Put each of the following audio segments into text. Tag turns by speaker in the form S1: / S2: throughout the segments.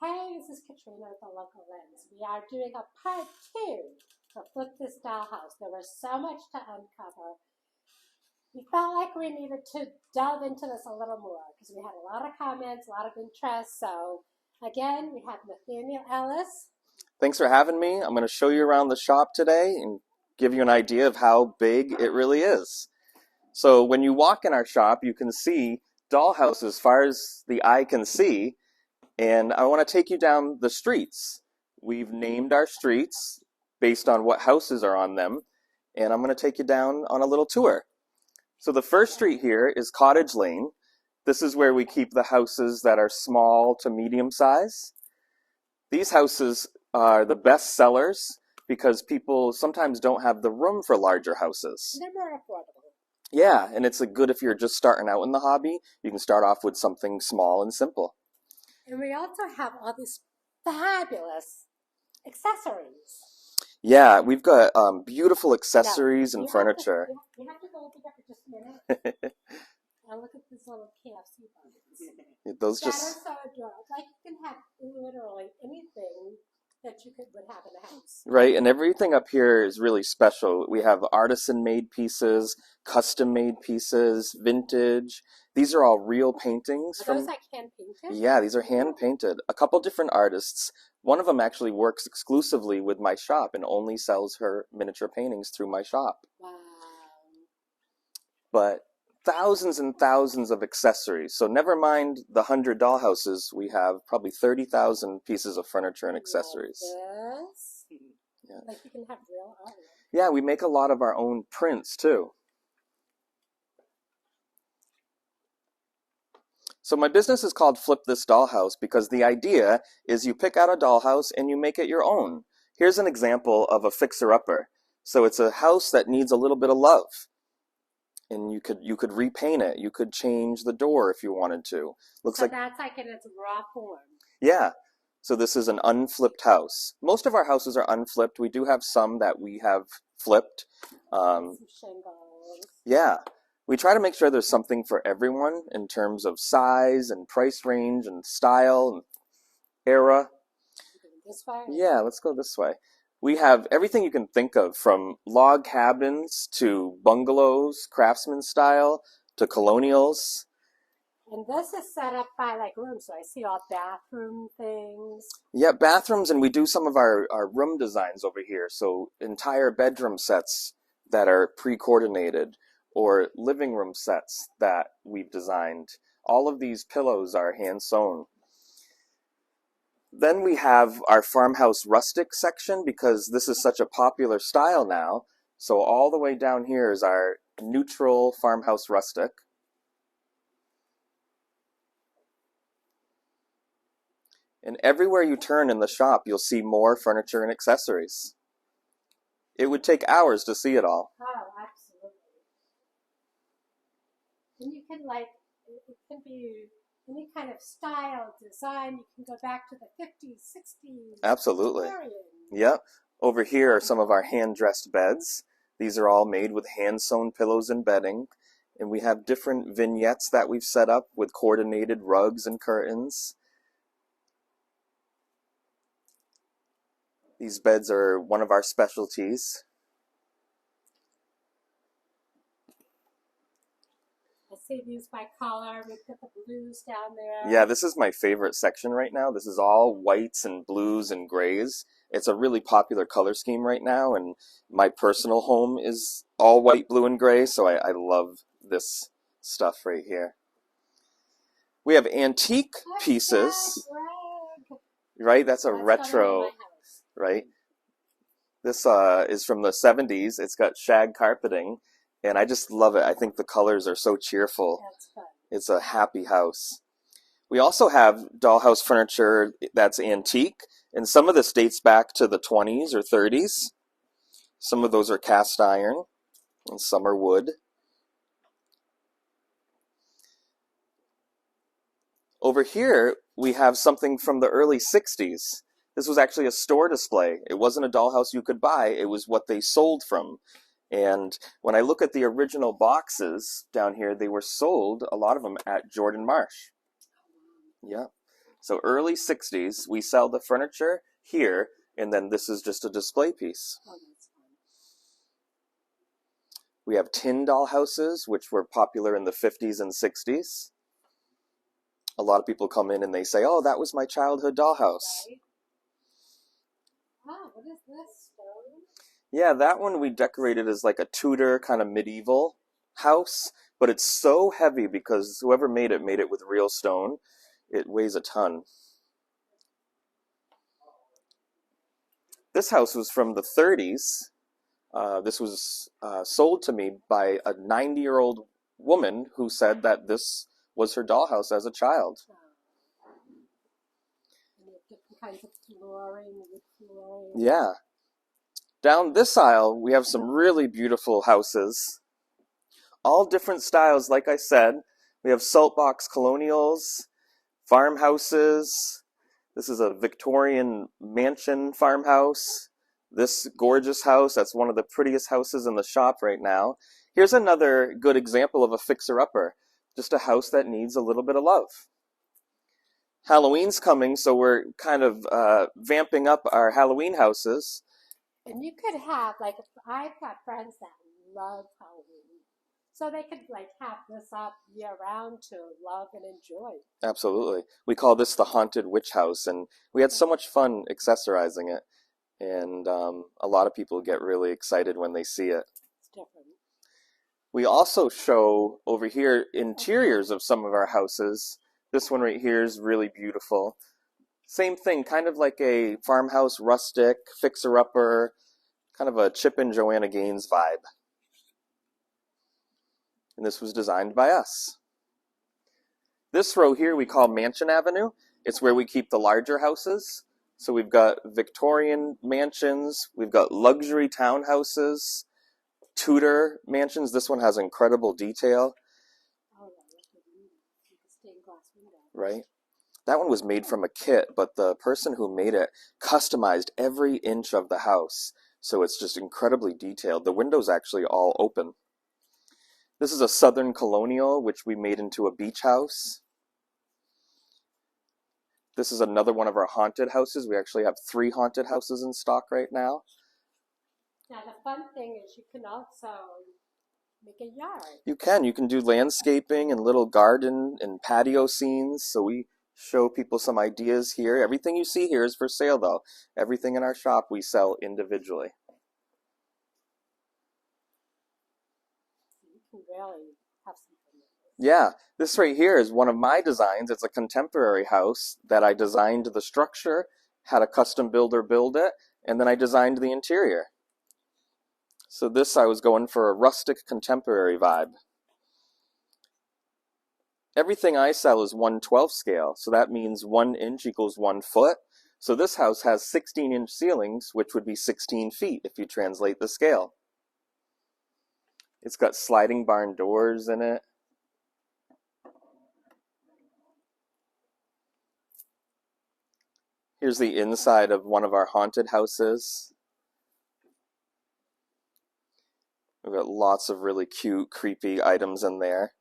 S1: Hey, this is Katrina with the Local Lens. We are doing a part 2 for Flip This Dollhouse. There was so much to uncover. We felt like we needed to delve into this a little more because we had a lot of comments, a lot of interest. So again, we have Nathaniel Ellis.
S2: Thanks for having me. I'm going to show you around the shop today and give you an idea of how big it really is. So when you walk in our shop, you can see dollhouses as far as the eye can see. And I want to take you down the streets. We've named our streets based on what houses are on them. And I'm going to take you down on a little tour. So the first street here is Cottage Lane. This is where we keep the houses that are small to medium size. These houses are the best sellers because people sometimes don't have the room for larger houses.
S1: They're more affordable.
S2: Yeah, and it's good if you're just starting out in the hobby. You can start off with something small and simple.
S1: And we also have all these fabulous accessories.
S2: Yeah, we've got beautiful accessories and furniture.
S1: You have to go over there for just a minute. And look at these little KFC buns.
S2: Those
S1: That are so adorable. Like you can have literally anything that you would have in a house.
S2: Right, and everything up here is really special. We have artisan-made pieces, custom-made pieces, vintage. These are all real paintings.
S1: Are those like hand-painted?
S2: Yeah, these are hand-painted. A couple different artists. One of them actually works exclusively with my shop and only sells her miniature paintings through my shop.
S1: Wow.
S2: But thousands and thousands of accessories. So never mind the 100 dollhouses, we have probably 30,000 pieces of furniture and accessories.
S1: Yes.
S2: Yeah.
S1: Like you can have real art.
S2: Yeah, we make a lot of our own prints too. So my business is called Flip This Dollhouse because the idea is you pick out a dollhouse and you make it your own. Here's an example of a fixer-upper. So it's a house that needs a little bit of love. And you could repaint it. You could change the door if you wanted to.
S1: So that's like in its raw form.
S2: Yeah. So this is an unflipped house. Most of our houses are unflipped. We do have some that we have flipped.
S1: Some shingles.
S2: Yeah. We try to make sure there's something for everyone in terms of size and price range and style and era.
S1: This way?
S2: Yeah, let's go this way. We have everything you can think of, from log cabins to bungalows, craftsman style, to colonials.
S1: And this is set up by like rooms, so I see all bathroom things.
S2: Yeah, bathrooms, and we do some of our room designs over here. So entire bedroom sets that are pre-coordinated, or living room sets that we've designed. All of these pillows are hand-sewn. Then we have our farmhouse rustic section because this is such a popular style now. So all the way down here is our neutral farmhouse rustic. And everywhere you turn in the shop, you'll see more furniture and accessories. It would take hours to see it all.
S1: Oh, absolutely. And you can it can be any kind of style, design. You can go back to the 50s, 60s.
S2: Absolutely.
S1: Victorian.
S2: Yep. Over here are some of our hand-dressed beds. These are all made with hand-sewn pillows and bedding. And we have different vignettes that we've set up with coordinated rugs and curtains. These beds are one of our specialties.
S1: I see these by color. We put the blues down there.
S2: Yeah, this is my favorite section right now. This is all whites and blues and grays. It's a really popular color scheme right now, and my personal home is all white, blue, and gray, so I love this stuff right here. We have antique pieces. Right? That's a retro, right? This is from the 70s. It's got shag carpeting. And I just love it. I think the colors are so cheerful.
S1: That's fun.
S2: It's a happy house. We also have dollhouse furniture that's antique. And some of this dates back to the 20s or 30s. Some of those are cast iron. And some are wood. Over here, we have something from the early 60s. This was actually a store display. It wasn't a dollhouse you could buy. It was what they sold from. And when I look at the original boxes down here, they were sold, a lot of them, at Jordan Marsh. Yeah. So early 60s, we sell the furniture here, and then this is just a display piece.
S1: Oh, that's fun.
S2: We have tin dollhouses, which were popular in the 50s and 60s. A lot of people come in and they say, oh, that was my childhood dollhouse.
S1: Right? Wow, what is this, stone?
S2: Yeah, that one we decorated as like a Tudor kind of medieval house, but it's so heavy because whoever made it with real stone. It weighs a ton. This house was from the 30s. This was sold to me by a 90-year-old woman who said that this was her dollhouse as a child.
S1: And you have different kinds of flooring, wood flooring.
S2: Yeah. Down this aisle, we have some really beautiful houses. All different styles, like I said. We have saltbox colonials, farmhouses. This is a Victorian mansion farmhouse. This gorgeous house, that's one of the prettiest houses in the shop right now. Here's another good example of a fixer-upper. Just a house that needs a little bit of love. Halloween's coming, so we're kind of vamping up our Halloween houses.
S1: And you could have, like, I've got friends that love Halloween. So they could, like, have this up year-round to love and enjoy.
S2: Absolutely. We call this the Haunted Witch House, and we had so much fun accessorizing it. And a lot of people get really excited when they see it.
S1: It's different.
S2: We also show over here interiors of some of our houses. This one right here is really beautiful. Same thing, kind of like a farmhouse rustic, fixer-upper, kind of a Chip and Joanna Gaines vibe. And this was designed by us. This row here we call Mansion Avenue. It's where we keep the larger houses. So we've got Victorian mansions, we've got luxury townhouses, Tudor mansions. This one has incredible detail.
S1: Oh, I love the stained glass window.
S2: Right? That one was made from a kit, but the person who made it customized every inch of the house. So it's just incredibly detailed. The windows actually all open. This is a Southern Colonial, which we made into a beach house. This is another one of our haunted houses. We actually have 3 haunted houses in stock right now.
S1: Now, the fun thing is you can also make a yard.
S2: You can do landscaping and little garden and patio scenes. So we show people some ideas here. Everything you see here is for sale, though. Everything in our shop we sell individually.
S1: You can really have some fun with this.
S2: Yeah, this right here is one of my designs. It's a contemporary house that I designed the structure, had a custom builder build it, and then I designed the interior. So this I was going for a rustic contemporary vibe. Everything I sell is 1/12 scale, so that means 1 inch equals 1 foot. So this house has 16-inch ceilings, which would be 16 feet if you translate the scale. It's got sliding barn doors in it. Here's the inside of one of our haunted houses. We've got lots of really cute, creepy items in there.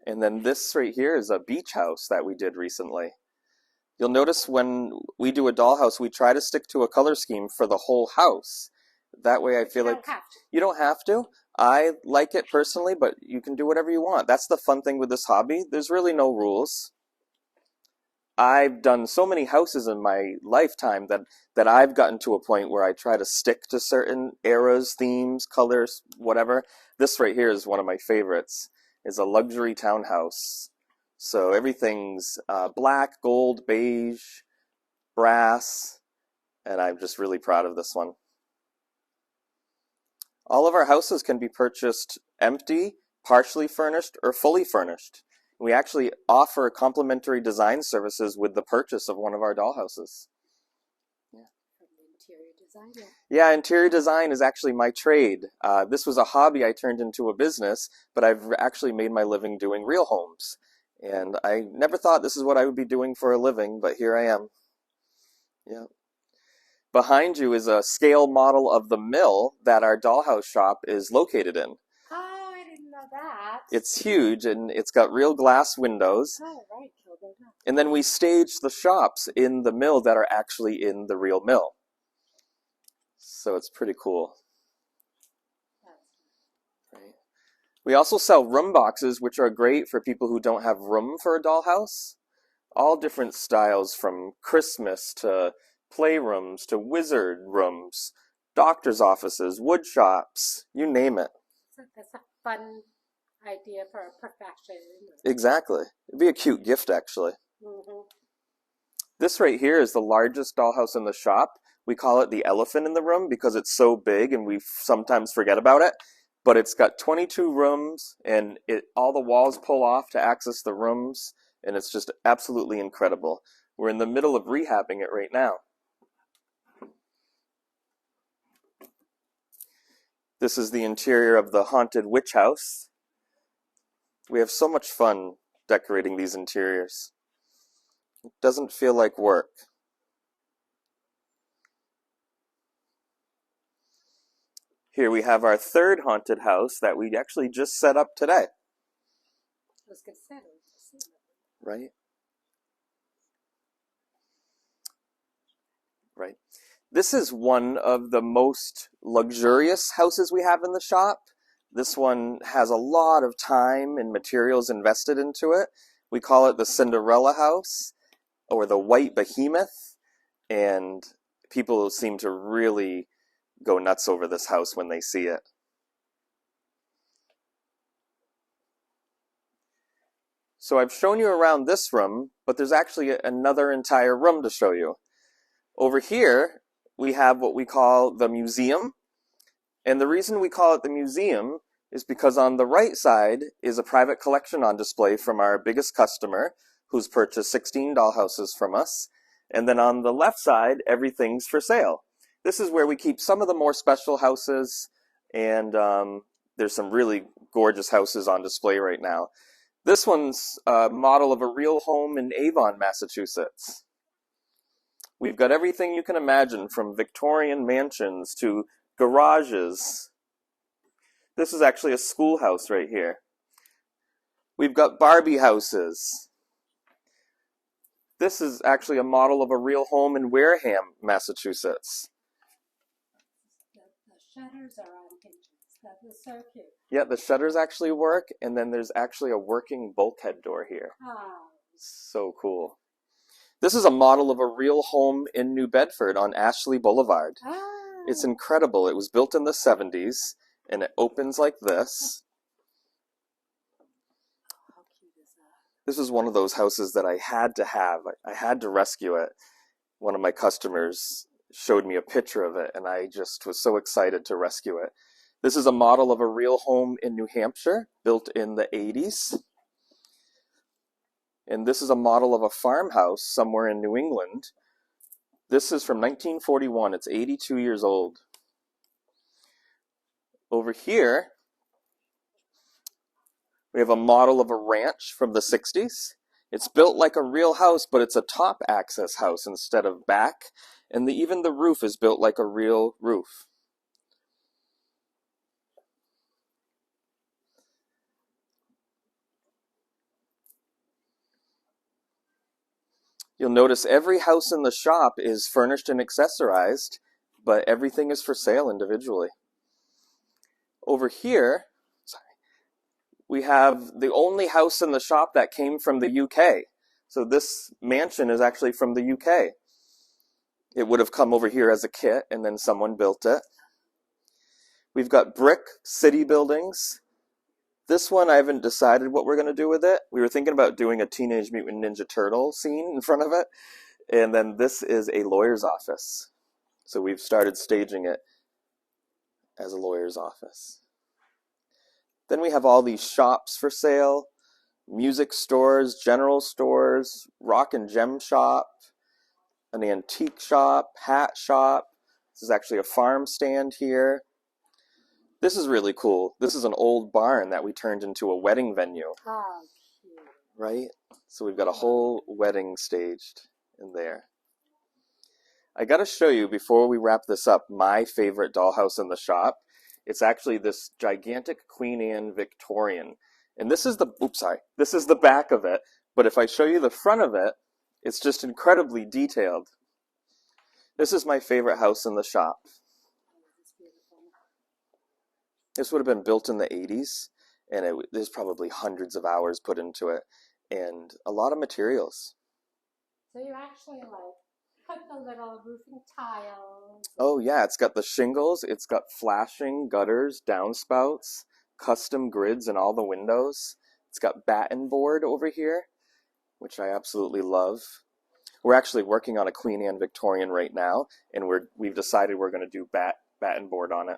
S2: And then this right here is a beach house that we did recently. You'll notice when we do a dollhouse, we try to stick to a color scheme for the whole house. That way I feel like you don't have to. I like it personally, but you can do whatever you want. That's the fun thing with this hobby. There's really no rules. I've done so many houses in my lifetime that I've gotten to a point where I try to stick to certain eras, themes, colors, whatever. This right here is one of my favorites. It's a luxury townhouse. So everything's black, gold, beige, brass, and I'm just really proud of this one. All of our houses can be purchased empty, partially furnished, or fully furnished. We actually offer complimentary design services with the purchase of one of our dollhouses.
S1: Interior designer.
S2: Yeah, interior design is actually my trade. This was a hobby I turned into a business, but I've actually made my living doing real homes. And I never thought this is what I would be doing for a living, but here I am. Yeah. Behind you is a scale model of the mill that our dollhouse shop is located in.
S1: Oh, I didn't know know that.
S2: It's huge, and it's got real glass windows.
S1: Oh, right. Children.
S2: And then we stage the shops in the mill that are actually in the real mill. So it's pretty cool. Right. We also sell room boxes, which are great for people who don't have room for a dollhouse. All different styles, from Christmas to playrooms to wizard rooms, doctor's offices, wood shops, you name it.
S1: So that's a fun idea for a profession.
S2: Exactly. It'd be a cute gift, actually.
S1: Mm-hmm.
S2: This right here is the largest dollhouse in the shop. We call it the elephant in the room because it's so big and we sometimes forget about it. But it's got 22 rooms, and all the walls pull off to access the rooms, and it's just absolutely incredible. We're in the middle of rehabbing it right now. This is the interior of the haunted witch house. We have so much fun decorating these interiors. It doesn't feel like work. Here we have our third haunted house that we actually just set up today.
S1: Let's get settled.
S2: Right? Right. This is one of the most luxurious houses we have in the shop. This one has a lot of time and materials invested into it. We call it the Cinderella house, or the White Behemoth, and people seem to really go nuts over this house when they see it. So I've shown you around this room, but there's actually another entire room to show you. Over here, we have what we call the museum. And the reason we call it the museum is because on the right side is a private collection on display from our biggest customer, who's purchased 16 dollhouses from us. And then on the left side, everything's for sale. This is where we keep some of the more special houses, and there's some really gorgeous houses on display right now. This one's a model of a real home in Avon, Massachusetts. We've got everything you can imagine, from Victorian mansions to garages. This is actually a schoolhouse right here. We've got Barbie houses. This is actually a model of a real home in Wareham, Massachusetts.
S1: The shutters are on hinges. That is so cute.
S2: Yeah, the shutters actually work, and then there's actually a working bulkhead door here.
S1: Oh.
S2: So cool. This is a model of a real home in New Bedford on Ashley Boulevard.
S1: Oh.
S2: It's incredible. It was built in the 70s, and it opens like this.
S1: How cute is that?
S2: This is one of those houses that I had to have. I had to rescue it. One of my customers showed me a picture of it, and I just was so excited to rescue it. This is a model of a real home in New Hampshire, built in the 80s. And this is a model of a farmhouse somewhere in New England. This is from 1941. It's 82 years old. Over here, we have a model of a ranch from the 60s. It's built like a real house, but it's a top access house instead of back. And even the roof is built like a real roof. You'll notice every house in the shop is furnished and accessorized, but everything is for sale individually. Over here, we have the only house in the shop that came from the UK. So this mansion is actually from the UK. It would have come over here as a kit, and then someone built it. We've got brick city buildings. This one, I haven't decided what we're going to do with it. We were thinking about doing a Teenage Mutant Ninja Turtle scene in front of it. And then this is a lawyer's office. So we've started staging it as a lawyer's office. Then we have all these shops for sale, music stores, general stores, rock and gem shop, an antique shop, hat shop. This is actually a farm stand here. This is really cool. This is an old barn that we turned into a wedding venue.
S1: How cute.
S2: Right? So we've got a whole wedding staged in there. I got to show you, before we wrap this up, my favorite dollhouse in the shop. It's actually this gigantic Queen Anne Victorian. And this is this is the back of it. But if I show you the front of it, it's just incredibly detailed. This is my favorite house in the shop. This would have been built in the 80s, and there's probably hundreds of hours put into it, and a lot of materials.
S1: So you actually put the little roofing tiles.
S2: Oh yeah, it's got the shingles, it's got flashing gutters, downspouts, custom grids in all the windows. It's got batten board over here, which I absolutely love. We're actually working on a Queen Anne Victorian right now, and we've decided we're going to do batten board on it.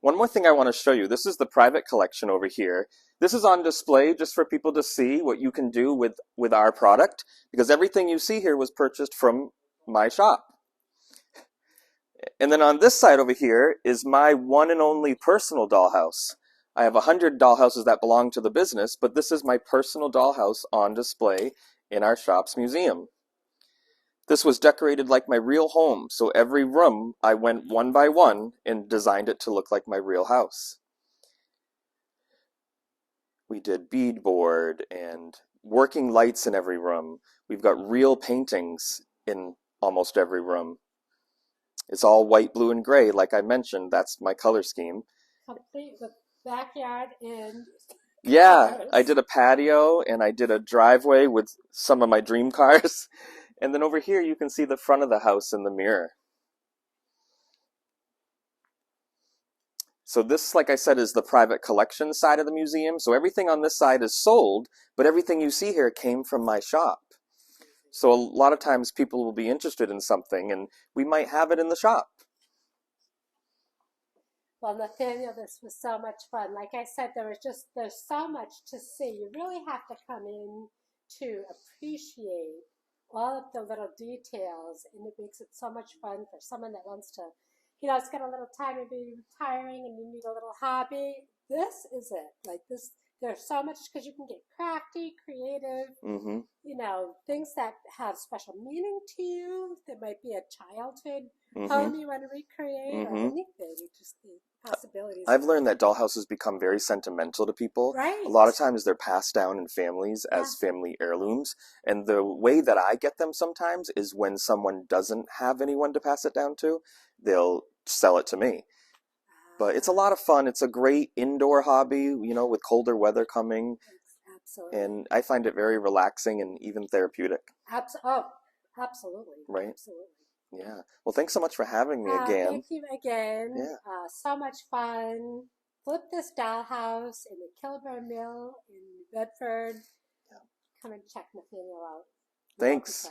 S2: One more thing I want to show you. This is the private collection over here. This is on display just for people to see what you can do with our product, because everything you see here was purchased from my shop. And then on this side over here is my one and only personal dollhouse. I have 100 dollhouses that belong to the business, but this is my personal dollhouse on display in our shop's museum. This was decorated like my real home, so every room I went one by one and designed it to look like my real house. We did beadboard and working lights in every room. We've got real paintings in almost every room. It's all white, blue, and gray, like I mentioned. That's my color scheme.
S1: Complete with backyard and...
S2: Yeah, I did a patio and I did a driveway with some of my dream cars. And then over here, you can see the front of the house in the mirror. So this, like I said, is the private collection side of the museum. So everything on this side is sold, but everything you see here came from my shop. So a lot of times people will be interested in something and we might have it in the shop.
S1: Well, Nathaniel, this was so much fun. Like I said, there's so much to see. You really have to come in to appreciate all of the little details, and it makes it so much fun for someone that wants to, it's got a little time to be retiring and you need a little hobby. This is it. Like this, there's so much because you can get crafty, creative, things that have special meaning to you. There might be a childhood home you want to recreate or anything. Just the possibilities.
S2: I've learned that dollhouses become very sentimental to people.
S1: Right.
S2: A lot of times they're passed down in families as family heirlooms. And the way that I get them sometimes is when someone doesn't have anyone to pass it down to, they'll sell it to me. But it's a lot of fun. It's a great indoor hobby, with colder weather coming.
S1: Absolutely.
S2: And I find it very relaxing and even therapeutic.
S1: Absolutely.
S2: Right?
S1: Absolutely.
S2: Yeah. Well, thanks so much for having me again.
S1: Thank you again.
S2: Yeah.
S1: So much fun. Flip this dollhouse in the Kilburn Mill in Bedford. Yeah. Come and check Nathaniel out.
S2: Thanks.